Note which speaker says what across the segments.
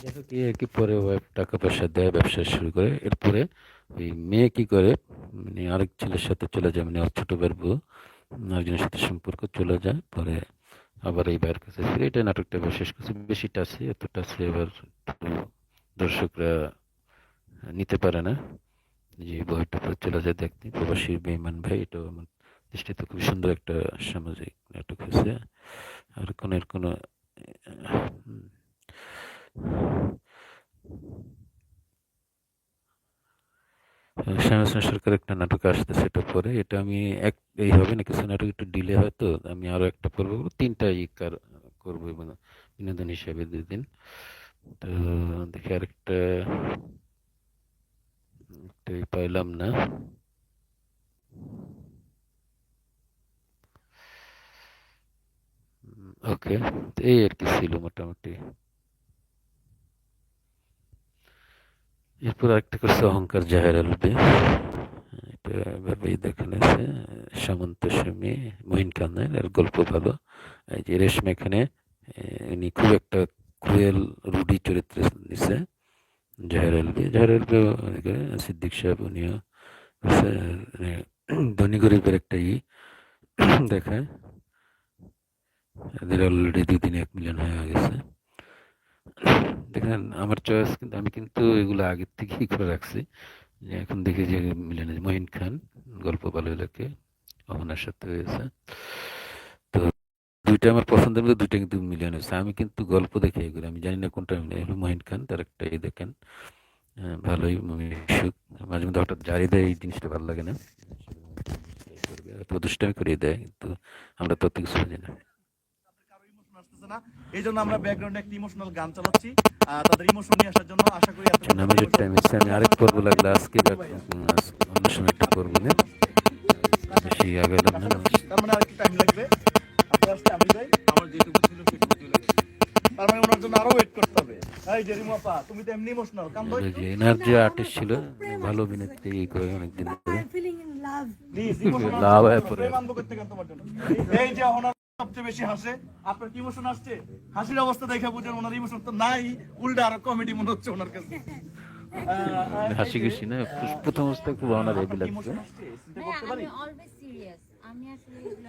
Speaker 1: দেখো কি আর কি পরে ওয়াইফ টাকা পয়সা দেয়, ব্যবসা শুরু করে। এরপরে ওই মেয়ে কি করে, মানে আরেক ছেলের সাথে চলে যায়, মানে ওর ছোট ভাইয়ের বউ আরেকজনের সাথে সম্পর্ক চলে যায়। পরে আবার এই ভাইয়ের কাছে ফিরে, এটা নাটকটা এবার শেষ করছে। বেশি টাছে, এত টাছে এবার একটু দর্শকরা নিতে পারে না। যে বইটা পরে চলে যায় দেখতে, প্রবাসী বেঈমান ভাই। এটাও আমার দৃষ্টিতে খুব সুন্দর একটা সামাজিক নাটক হয়েছে। আর কোনো এর কোনো শ্যামল সরকার একটা নাটক আসতেছে, এটা পরে। এটা আমি এক এই হবে না, কিছু নাটক একটু ডিলে হয়, তো আমি আরো একটা করবো, তিনটাই করবো এবং বিনোদন হিসাবে 2 দিন। তো দেখি আরেকটা একটাই পাইলাম না। ওকে, এই আর কি ছিল মোটামুটি। এরপর আরেকটা করছে অহংকার, জাহের আলবে। এটা এভাবেই দেখানো আছে। সামন্ত স্বামী, মহিন খানের, এর গল্প ভালো। এই যে রেশমা এখানে উনি খুব একটা ক্রুয়েল, রুডি চরিত্রে নিছে। জাহের আলভি, সিদ্দিক সাহেব উনিও আছে। মানে ধনী গরিবের একটা দেখায়। এদের অলরেডি 2 দিনে 1 মিলিয়ন হয়ে গেছে। দেখেন আমার চয়েস, কিন্তু আমি কিন্তু এগুলো আগের থেকেই করে রাখছি। যে এখন দেখি যে মিলিয়ন, মহিন খান গল্প ভালো লাগে, অহনার সাথে হয়েছে। তো দুইটা আমার পছন্দের মধ্যে, দুইটা কিন্তু মিলিয়ন হয়েছে। আমি কিন্তু গল্প দেখে এগুলো, আমি জানি না কোনটা মিলে হলো। মহিন খান তার একটা দেখেন, ভালোই মিশুক। মাঝে মধ্যে হঠাৎ জারি দেয়, এই জিনিসটা ভালো লাগে না। তো দুষ্টামি করিয়ে দেয়, কিন্তু আমরা তত কিছু বুঝি না।
Speaker 2: কারো ইমোশন আসতেছে না, এই জন্য আমরা ব্যাকগ্রাউন্ডে একটা ইমোশনাল গান চালাচ্ছি তাদের ইমোশন নিয়ে আসার জন্য। আশা করি এতক্ষণ যারা
Speaker 1: নামাজের
Speaker 2: ইমোশন
Speaker 1: টাইম এসে, আমি আরেক পর্ব লাগলে আজকে বা অন্য সময় একটা করবো না, বেশি আগাইলাম না নামাজ।
Speaker 2: তার মানে আরেকটু টাইম লাগবে। আপনি আসতে আমি যাই, আমার যেটুকু ছিল সেটুকু চলে গেছে। তার মানে ওনার জন্য আরো ওয়েট করতে হবে। এই যে রিমাপা, তুমি তো এমনি ইমোশনাল, কান্দো
Speaker 1: আর ওই
Speaker 2: একটু
Speaker 1: যে এনার যে আর্টিস্ট ছিল, ভালো অভিনেত্রী, এই করে অনেকদিন ধরে
Speaker 2: প্লিজ। ইমোশন আসছে
Speaker 1: লাভ
Speaker 2: তোমার
Speaker 1: হয়
Speaker 2: জন্য,
Speaker 1: পরে।
Speaker 2: প্রেম আনবো করতে গেল তোমার জন্য। এই যে ওনার সবচেয়ে বেশি হাসে, আপনার কি ইমোশন আসছে? হাসির অবস্থা দেখে বুঝেন ওনার ইমোশন তো নাই, উল্টা আরো কমেডি মনে হচ্ছে ওনার কাছে। এই
Speaker 1: হাসি
Speaker 2: যে
Speaker 1: খুশি না, প্রথম অবস্থায় খুব অনার হেভি
Speaker 2: আপনার কি
Speaker 1: লাগছে।
Speaker 2: ইমোশন আসছে? চিন্তা
Speaker 3: ভাইয়া
Speaker 2: করতে
Speaker 3: আমি
Speaker 2: পারি?
Speaker 3: Always serious. আমি আসলে এগুলো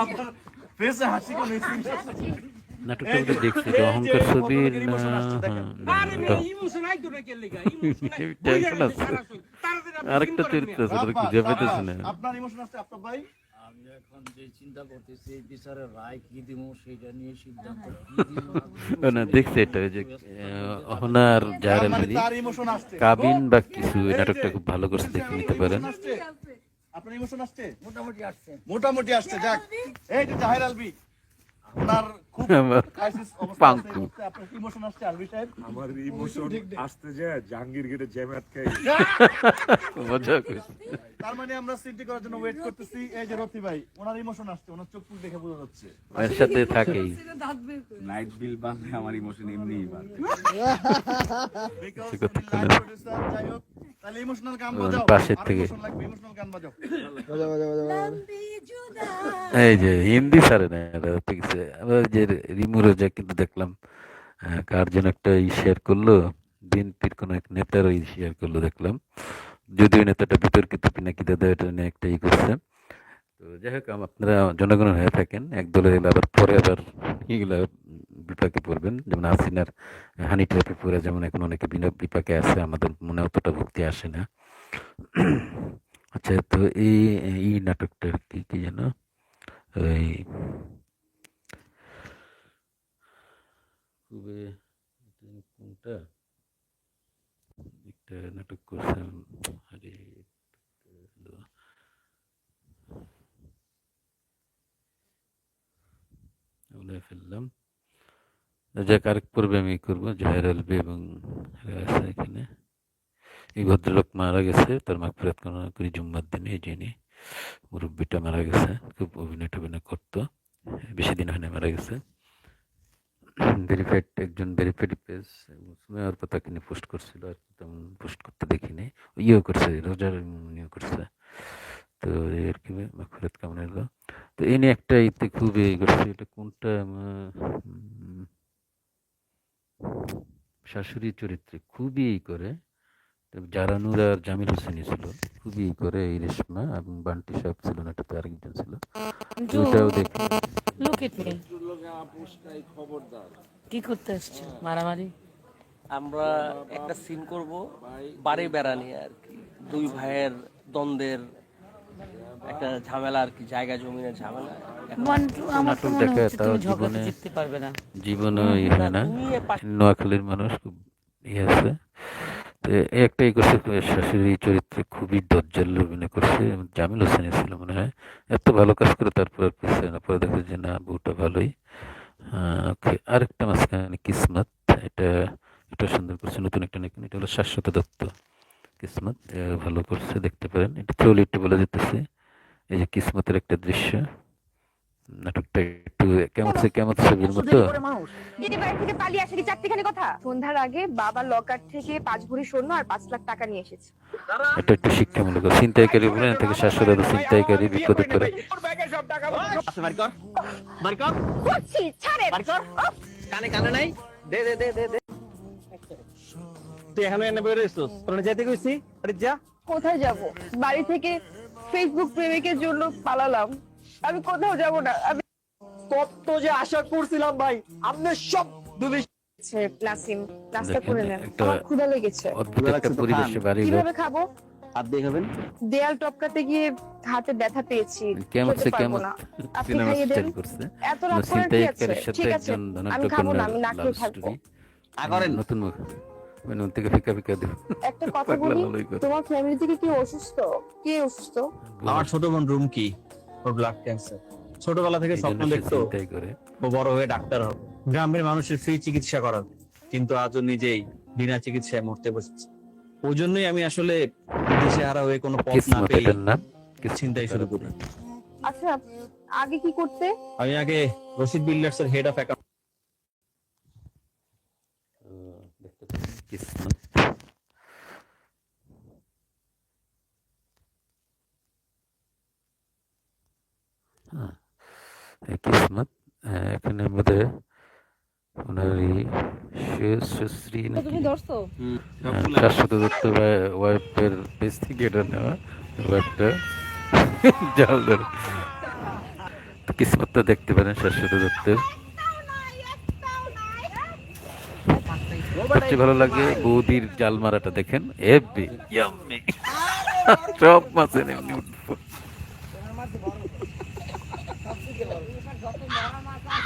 Speaker 2: আপনার ফেসে হাসি কোন সিরিয়াস?
Speaker 1: নাটকটা
Speaker 2: এই যে
Speaker 1: বোধহয় দেখছি, এটা
Speaker 2: এই যে
Speaker 1: অহংকার ছবির
Speaker 2: ভদ্রলোকের
Speaker 1: না?
Speaker 2: ইমোশন আসছে দেখেন।
Speaker 1: হ্যাঁ,
Speaker 4: আরে
Speaker 1: ওটা
Speaker 4: মিয়া ইমোশন আইতো না কে লাগা ইমোশন
Speaker 1: এটা
Speaker 4: বইলা
Speaker 1: এখন
Speaker 4: গেছে
Speaker 1: আছে।
Speaker 4: সারা শরীর তাড়াতাড়ি আপনি সিন
Speaker 1: আরেকটা
Speaker 4: করেন
Speaker 1: চরিত্র
Speaker 4: মিয়া
Speaker 1: আছে, ওটা
Speaker 2: সাব্বাস
Speaker 1: খুঁজে পাইতেছি
Speaker 2: সাব্বাস,
Speaker 1: না।
Speaker 2: আপনার ইমোশন আসছে আপনার ভাই?
Speaker 5: আমি এখন যে চিন্তা করতেছি এই বিচারের রায় কি দিব সেটা নিয়ে সিদ্ধান্ত কি দিব না দিব
Speaker 1: ও না,
Speaker 5: সেটা
Speaker 1: দেখছি এটা,
Speaker 5: সিদ্ধান্ত
Speaker 1: ওই যে
Speaker 5: করে তারপর যে রায়
Speaker 1: অহনা আর
Speaker 2: তার
Speaker 1: জাহের
Speaker 2: মানে
Speaker 1: আলভী
Speaker 2: তার ইমোশন আসছে।
Speaker 1: কাবিন
Speaker 2: খুব
Speaker 1: বা কিছু, এই
Speaker 2: এই যে
Speaker 1: নাটকটা খুব ভালো করছে, দেখে নিতে
Speaker 2: আপনার
Speaker 1: পারেন।
Speaker 2: ইমোশন আসছে, আপনার ইমোশন আসছে
Speaker 5: মোটামুটি আসছে।
Speaker 2: মোটামুটি আসছে। যাক, এই যে জাহের আলভী, ওনার খুব
Speaker 1: আমার
Speaker 2: ক্রাইসিস অবস্থা আছে এই
Speaker 1: পাঙ্কু
Speaker 2: মুহূর্তে। আপনার কি ইমোশন আসছে আলভী সাহেব?
Speaker 6: আমার ইমোশন আসতে যায় জাহাঙ্গীর গেটে জ্যামে আটকাই।
Speaker 1: মজা করছে।
Speaker 2: তার মানে আমরা সিনটি করার জন্য ওয়েট করতেছি। এই যে রথি ভাই, ওনার ইমোশন আসছে, ওনার চোখ মুখ দেখে বোঝা যাচ্ছে।
Speaker 1: এর সাথে থাকেই।
Speaker 6: নাইট বিল বাঁধলে আমার ইমোশন এমনিই বাঁধে।
Speaker 2: বিকজ
Speaker 1: সে
Speaker 2: উনি
Speaker 1: কতক্ষণে
Speaker 2: লাইভ প্রোডিউসার। যাই হোক, তাহলে ইমোশনাল গান বাজাও।
Speaker 1: পাশের
Speaker 2: আর
Speaker 1: থেকে।
Speaker 2: ইমোশন লাগবে, ইমোশনাল গান বাজাও।
Speaker 1: এই যে হিন্দি ছাড়ে না এরা, হতে গেছে আবার যে রিমু রোজা কিন্তু দেখলাম, কার যেন একটা শেয়ার করলো, বিএনপির কোন এক নেতার শেয়ার করলো দেখলাম। যদিও নেতাটা বিতর্কিত কিনা কি দাদা, এটা নিয়ে একটা করছে। তো যাই হোক, আপনারা জনগণের হয়ে থাকেন, এক দলের এলে আবার পরে আবার এগুলা বিপাকে পড়বেন। যেমন হাসিনার হানি ট্র্যাপে পড়ে যেমন এখন অনেকে বিপাকে আছে, আমাদের মনে অতটা ভক্তি আসে না। আচ্ছা, তো এই এই নাটকটার কি কি যেন, ওই খুবই, কোনটা একটা নাটক করছেন, আরে ভুলে ফেললাম। যাক, আরেক পর্বে আমি করবো। জাহের আলভী এবং এরা আছে এখানে। এই ভদ্রলোক মারা গেছে, তার মাগফিরাত কামনা করি জুম্মার দিনে। এই যিনি মুরব্বীটা মারা গেছে, খুব অভিনয় টভিনয় করতো, বেশি দিন হয় না মারা গেছে। ভেরিফাইড, একজন ভেরিফাইড পেজ সুমাইয়ার পাতা কিনে পোস্ট করছিল, আর কি তেমন পোস্ট করতে দেখিনি। ইয়েও করছে, রোজার ইয়ে করছে। তো এই আর কি, মাগফিরাত কামনা হলো। তো এই নিয়ে একটা ইতে খুব করছে, এটা কোনটা শাশুড়ি চরিত্রে খুবই করে। তবে জারানুর আর জামিল হোসেনই ছিল খুবই করে, এই রেশমা এবং বান্টি সাহেব ছিল না, এটাতে আরেকজন ছিল। ওটাও দেখি।
Speaker 7: লোক এতে কি করতে আসছে মারামারি?
Speaker 8: আমরা একটা সিন করব বাড়ি বেড়ানি আর কি, দুই ভাইয়ের দ্বন্দ্বের একটা ঝামেলা আর কি, জায়গা জমিনের ঝামেলা।
Speaker 7: মন্টু, আমার তো
Speaker 1: নাটক
Speaker 7: মনে
Speaker 1: দেখে
Speaker 7: হচ্ছে
Speaker 1: তাও
Speaker 7: তুমি ঝগড়াতে
Speaker 1: জীবনে
Speaker 7: জিততে পারবে না।
Speaker 1: জীবনে হয় না।
Speaker 8: তুমি
Speaker 1: নোয়াখালীর মানুষ খুব আছে। তো এই একটা ই করছে, শাশুড়ি চরিত্রে খুবই দজ্জাল অভিনয় করছে। জামিল হোসেন ছিল মনে হয়। এত ভালো কাজ করে তারপর আর পিছিয়ে না, পরে দেখো যে না, বউটা ভালোই। ওকে, আরেকটা মাঝখানে কিসমত, এটা এটা সুন্দর করছে, নতুন একটা নাকি, এটা হলো শাশ্বত দত্ত। কিসমত ভালো করছে, দেখতে পারেন। এটা থ্রোলি একটু বলে যেতেছে, এই যে কিসমতের একটা দৃশ্য। নাটকটা একটু কেমন ছবির মতো।
Speaker 9: দিদি বাড়ি থেকে পালিয়ে আসে কি চারটিখানি কথা। সন্ধ্যার আগে বাবা লকার থেকে 5 ভরি স্বর্ণ আর 5 লাখ টাকা নিয়ে এসেছে।
Speaker 1: এটা একটু শিক্ষামূলক। ছিনতাইকারী বলেন থেকে শাশ্বত ছিনতাইকারী বিপদে পড়ে।
Speaker 9: করছি, ছাড়েন।
Speaker 8: কানে কানে নাই, দে দে দে দে দে। তুই এখানে এনে বের হইছিস, তোর যেতে কইছি, আরে যা।
Speaker 9: কোথায় যাব? বাড়ি থেকে ফেসবুক প্রেমিকের জন্য পালালাম। আমি কোথাও যাব না। আমি
Speaker 8: তত যে আশা করছিলাম ভাই, আপনি সব দুলি।
Speaker 9: নাসিম, নাস্তা
Speaker 1: দেখেন,
Speaker 9: করে নেন,
Speaker 1: একটা
Speaker 9: আমার ক্ষুধা লেগেছে।
Speaker 1: অদ্ভুত একটা পরিবেশে বাড়ি লোক।
Speaker 9: কিভাবে খাবো?
Speaker 8: হাত দিয়ে খাবেন?
Speaker 9: দেয়াল টপকাতে গিয়ে হাতে ব্যথা পেয়েছি,
Speaker 1: কেমন
Speaker 9: খেতে পারবো না। আপনি
Speaker 1: সিনেমা
Speaker 9: খাইয়ে দেন।
Speaker 1: স্টাইল করছে।
Speaker 9: এত রাত করার কি আছে?
Speaker 1: ছিনতাইকারীর সাথে
Speaker 9: ঠিক আছে,
Speaker 1: একজন
Speaker 9: আমি
Speaker 1: ধনাঢ্য
Speaker 9: খাবো না,
Speaker 1: কন্যার
Speaker 9: আমি না
Speaker 1: লাভ
Speaker 9: খেয়ে থাকবো।
Speaker 1: স্টোরি।
Speaker 8: করেন।
Speaker 1: নতুন মুখ মানে ওর থেকে ফিকা ফিকা দেব।
Speaker 9: একটা কথা
Speaker 1: পাগলা
Speaker 9: বলি,
Speaker 1: ভালোই করে।
Speaker 9: তোমার ফ্যামিলি থেকে কি অসুস্থ? কে অসুস্থ?
Speaker 10: আমার ছোট বোন রুমকি, ওর ব্লাড ক্যান্সার। ছোটবেলা থেকে
Speaker 1: এই জন্য
Speaker 10: স্বপ্ন
Speaker 1: সে
Speaker 10: দেখতো
Speaker 1: ছিনতাই করে।
Speaker 10: ও বড় হয়ে ডাক্তার হবে, গ্রামের মানুষের ফ্রি চিকিৎসা করাবে, কিন্তু আজও নিজেই বিনা চিকিৎসায় মরতে বসেছে। ওই জন্যই আমি আসলে দিশেহারা হয়ে কোনো পথ না
Speaker 1: কিসমত
Speaker 10: পেয়ে
Speaker 1: এটার নাম।
Speaker 10: চিন্তাই শুরু করি।
Speaker 9: আচ্ছা, আগে কি করতে?
Speaker 10: আমি আগে রশিদ বিল্ডার্স এর হেড অফ অ্যাকাউন্ট।
Speaker 1: কিসমত। হ্যাঁ, এই কিসমত। এখানে মধ্যে ওনারই সুশ্রী নাকি
Speaker 9: তুমি ধরছো?
Speaker 1: শাশ্বত দত্ত ওয়াইফের পেজ থেকে এটা নেওয়া, ওয়াইফটা জাল ধরে। তো কিসমতটা দেখতে পারেন শাশ্বত দত্তের। সবচেয়ে ভালো লাগে বৌদির জাল মারাটা, দেখেন এফবি ইয়াম্মি সব মাছের এমনি উঠবো।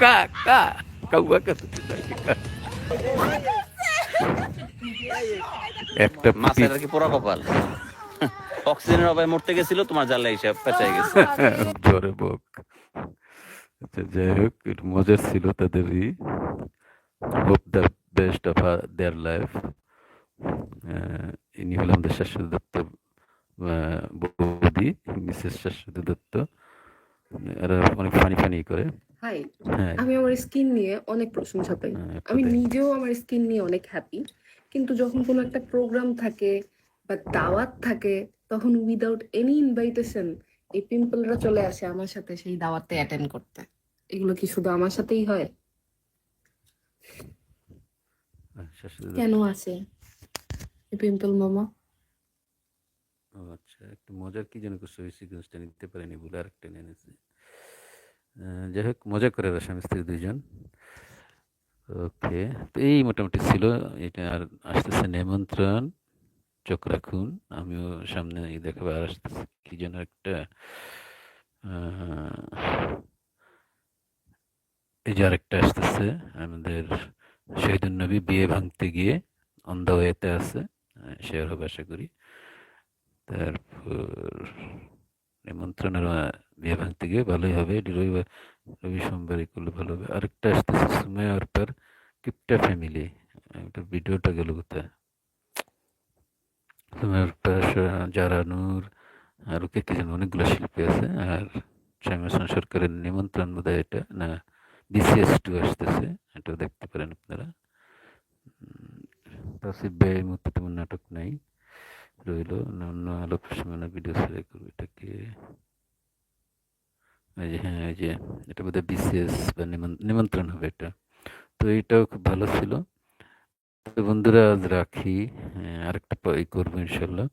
Speaker 1: কা কা কাউয়া কাছে একটা
Speaker 8: মাছের আর কি পোড়া কপাল। অক্সিজেনের অভাবে মরতে গেছিল, তোমার জালে হিসাব পেঁচাই গেছে।
Speaker 1: জ্বরে বক। আচ্ছা, যাই হোক, একটু মজার ছিল তাদেরই। Hope the best of their life. ইনি হল আমাদের শাশ্বত দত্ত বৌদি, মিসেস শাশ্বত দত্ত। এরা অনেক ফানি ফানি করে।
Speaker 11: হাই,
Speaker 1: হ্যাঁ,
Speaker 11: আমি আমার স্কিন নিয়ে অনেক প্রশংসা পাই। আমি নিজেও আমার স্কিন নিয়ে অনেক হ্যাপি, কিন্তু যখন কোনো একটা প্রোগ্রাম থাকে বা দাওয়াত থাকে, তখন উইদাউট এনি ইনভাইটেশন এই পিম্পলরা চলে আসে আমার সাথে সেই দাওয়াতে অ্যাটেন্ড করতে। এগুলো কি শুধু আমার সাথেই হয়?
Speaker 1: শাশ্বত দত্ত।
Speaker 11: কেন আসে এই পিম্পল মামা?
Speaker 1: ও আচ্ছা, একটু মজার কি যেন করছে, ওই সিকোয়েন্সটা নিতে পারেনি বলে আরেকটা নিয়ে এনেছে। যাই হোক, মজা করে ওরা স্বামী স্ত্রী দুইজন। ওকে, তো এই মোটামুটি ছিল এটা। আর আসতেছে নিমন্ত্রণ, চোখ রাখুন। আমিও সামনে দেখাবো। আর আসতেছে কি যেন একটা, এই যে আরেকটা আসতেছে আমাদের শহীদুল নবী বিয়ে ভাঙতে গিয়ে অন দ্য ওয়েতে আছে, শেয়ার হবে আশা করি। তারপর নিমন্ত্রণের বিয়ে ভাঙতে গিয়ে ভালোই হবে, রবি সোমবারই করলে ভালো হবে। আরেকটা আসতেছে সুমাইয়া অর্পার কিপটা ফ্যামিলি, ওটা ভিডিওটা গেল কোথায়? সুমাইয়া অর্পার, জারা নূর, আর ওকে কি যেন অনেকগুলো শিল্পী আছে। আর শামীম হাসান সরকারের নিমন্ত্রণ বোধহয় এটা, না বিসিএস 2 আসতেছে, এটাও দেখতে পারেন আপনারা। তাসিফ ভাই এই মুহূর্তে তেমন নাটক নাই, রইল অন্য আলোক সীমানা ভিডিও সিলেক্ট করবো। এটাকে এই যে, হ্যাঁ, এই যে এটা বোধহয় বিসিএস বা নিমন্ত্রণ হবে এটা। তো এইটাও খুব ভালো ছিল। তো বন্ধুরা আজ রাখি, আরেকটা করবো ইনশাল্লাহ।